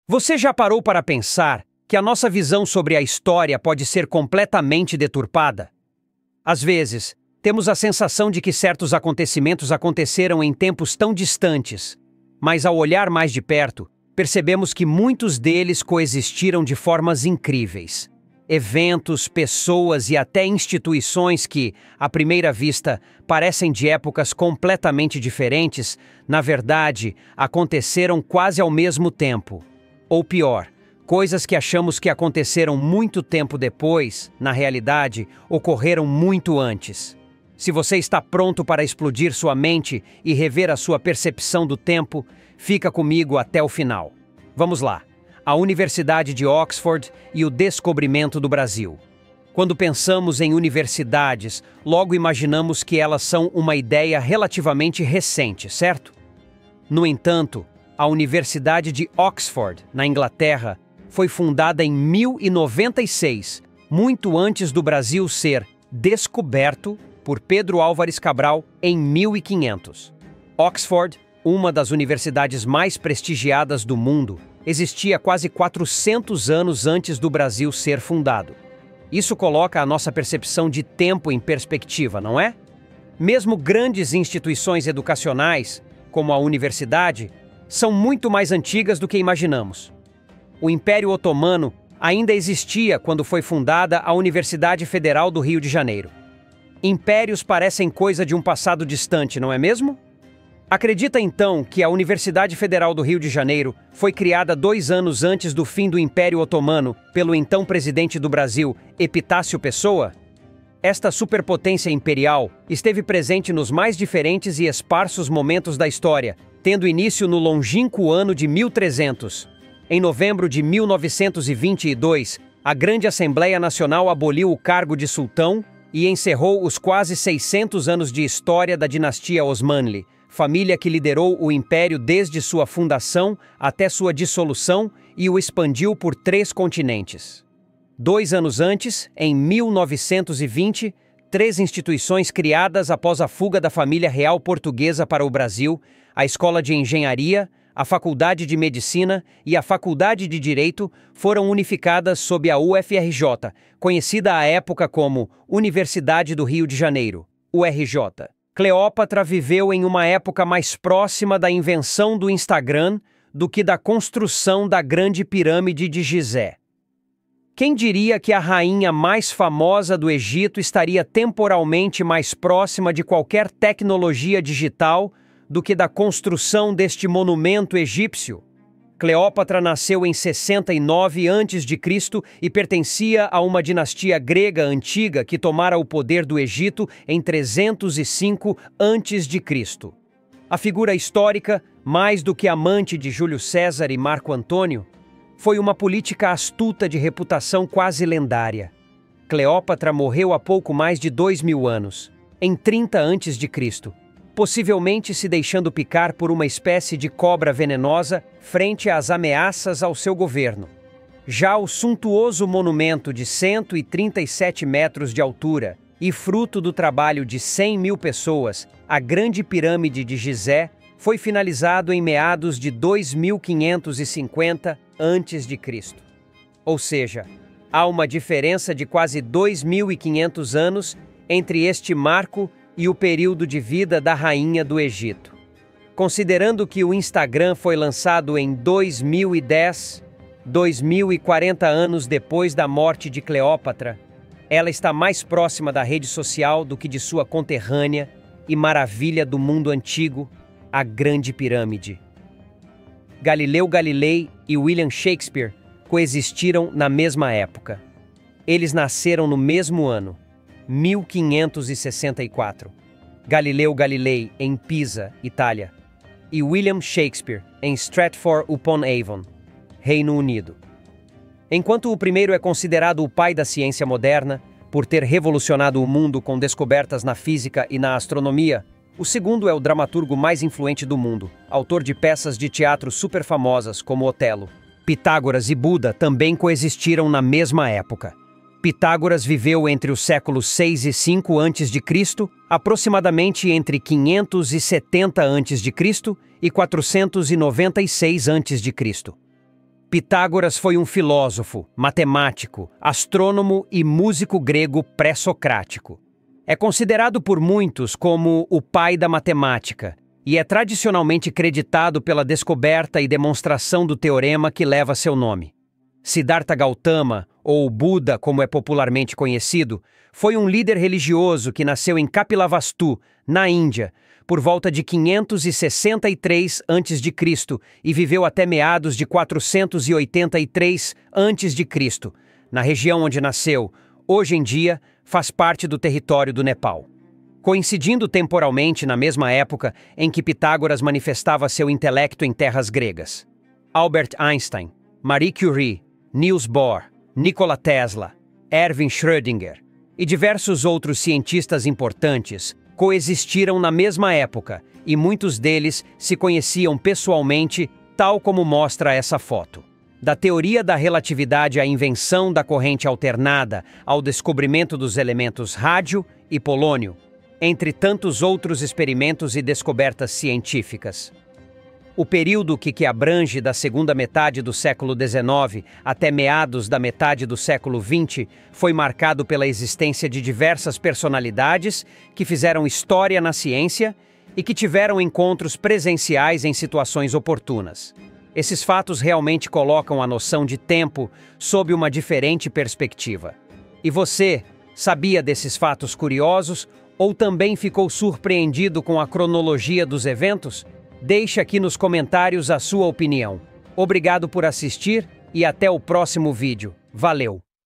Você já parou para pensar que a nossa visão sobre a história pode ser completamente deturpada? Às vezes, temos a sensação de que certos acontecimentos aconteceram em tempos tão distantes, mas ao olhar mais de perto, percebemos que muitos deles coexistiram de formas incríveis. Eventos, pessoas e até instituições que, à primeira vista, parecem de épocas completamente diferentes, na verdade, aconteceram quase ao mesmo tempo. Ou pior, coisas que achamos que aconteceram muito tempo depois, na realidade, ocorreram muito antes. Se você está pronto para explodir sua mente e rever a sua percepção do tempo, fica comigo até o final. Vamos lá. A Universidade de Oxford e o descobrimento do Brasil. Quando pensamos em universidades, logo imaginamos que elas são uma ideia relativamente recente, certo? No entanto, a Universidade de Oxford, na Inglaterra, foi fundada em 1096, muito antes do Brasil ser descoberto por Pedro Álvares Cabral em 1500. Oxford, uma das universidades mais prestigiadas do mundo, existia quase 400 anos antes do Brasil ser fundado. Isso coloca a nossa percepção de tempo em perspectiva, não é? Mesmo grandes instituições educacionais, como a universidade, são muito mais antigas do que imaginamos. O Império Otomano ainda existia quando foi fundada a Universidade Federal do Rio de Janeiro. Impérios parecem coisa de um passado distante, não é mesmo? Acredita então que a Universidade Federal do Rio de Janeiro foi criada 2 anos antes do fim do Império Otomano pelo então presidente do Brasil, Epitácio Pessoa? Esta superpotência imperial esteve presente nos mais diferentes e esparsos momentos da história, tendo início no longínquo ano de 1300. Em novembro de 1922, a Grande Assembleia Nacional aboliu o cargo de sultão e encerrou os quase 600 anos de história da dinastia Osmanli, família que liderou o império desde sua fundação até sua dissolução e o expandiu por 3 continentes. 2 anos antes, em 1920, 3 instituições criadas após a fuga da família real portuguesa para o Brasil, a Escola de Engenharia, a Faculdade de Medicina e a Faculdade de Direito, foram unificadas sob a UFRJ, conhecida à época como Universidade do Rio de Janeiro, URJ. Cleópatra viveu em uma época mais próxima da invenção do Instagram do que da construção da Grande Pirâmide de Gizé. Quem diria que a rainha mais famosa do Egito estaria temporalmente mais próxima de qualquer tecnologia digital do que da construção deste monumento egípcio? Cleópatra nasceu em 69 a.C. e pertencia a uma dinastia grega antiga que tomara o poder do Egito em 305 a.C. A figura histórica, mais do que amante de Júlio César e Marco Antônio, foi uma política astuta de reputação quase lendária. Cleópatra morreu há pouco mais de 2000 anos, em 30 a.C., possivelmente se deixando picar por uma espécie de cobra venenosa frente às ameaças ao seu governo. Já o suntuoso monumento de 137 metros de altura e fruto do trabalho de 100.000 pessoas, a Grande Pirâmide de Gizé, foi finalizado em meados de 2550 a.C. Ou seja, há uma diferença de quase 2500 anos entre este marco e o período de vida da rainha do Egito. Considerando que o Instagram foi lançado em 2010, 2040 anos depois da morte de Cleópatra, ela está mais próxima da rede social do que de sua conterrânea e maravilha do mundo antigo, a Grande Pirâmide. Galileu Galilei e William Shakespeare coexistiram na mesma época. Eles nasceram no mesmo ano, 1564. Galileu Galilei em Pisa, Itália, e William Shakespeare em Stratford-upon-Avon, Reino Unido. Enquanto o primeiro é considerado o pai da ciência moderna, por ter revolucionado o mundo com descobertas na física e na astronomia, o segundo é o dramaturgo mais influente do mundo, autor de peças de teatro super famosas como Otelo. Pitágoras e Buda também coexistiram na mesma época. Pitágoras viveu entre os séculos 6 e 5 a.C., aproximadamente entre 570 a.C. e 496 a.C. Pitágoras foi um filósofo, matemático, astrônomo e músico grego pré-socrático. É considerado por muitos como o pai da matemática e é tradicionalmente creditado pela descoberta e demonstração do teorema que leva seu nome. Siddhartha Gautama, ou Buda como é popularmente conhecido, foi um líder religioso que nasceu em Kapilavastu, na Índia, por volta de 563 a.C. e viveu até meados de 483 a.C., na região onde nasceu. Hoje em dia, faz parte do território do Nepal. Coincidindo temporalmente na mesma época em que Pitágoras manifestava seu intelecto em terras gregas. Albert Einstein, Marie Curie, Niels Bohr, Nikola Tesla, Erwin Schrödinger e diversos outros cientistas importantes coexistiram na mesma época e muitos deles se conheciam pessoalmente, tal como mostra essa foto. Da teoria da relatividade à invenção da corrente alternada ao descobrimento dos elementos rádio e polônio, entre tantos outros experimentos e descobertas científicas. O período que abrange da segunda metade do século XIX até meados da metade do século XX foi marcado pela existência de diversas personalidades que fizeram história na ciência e que tiveram encontros presenciais em situações oportunas. Esses fatos realmente colocam a noção de tempo sob uma diferente perspectiva. E você, sabia desses fatos curiosos ou também ficou surpreendido com a cronologia dos eventos? Deixe aqui nos comentários a sua opinião. Obrigado por assistir e até o próximo vídeo. Valeu!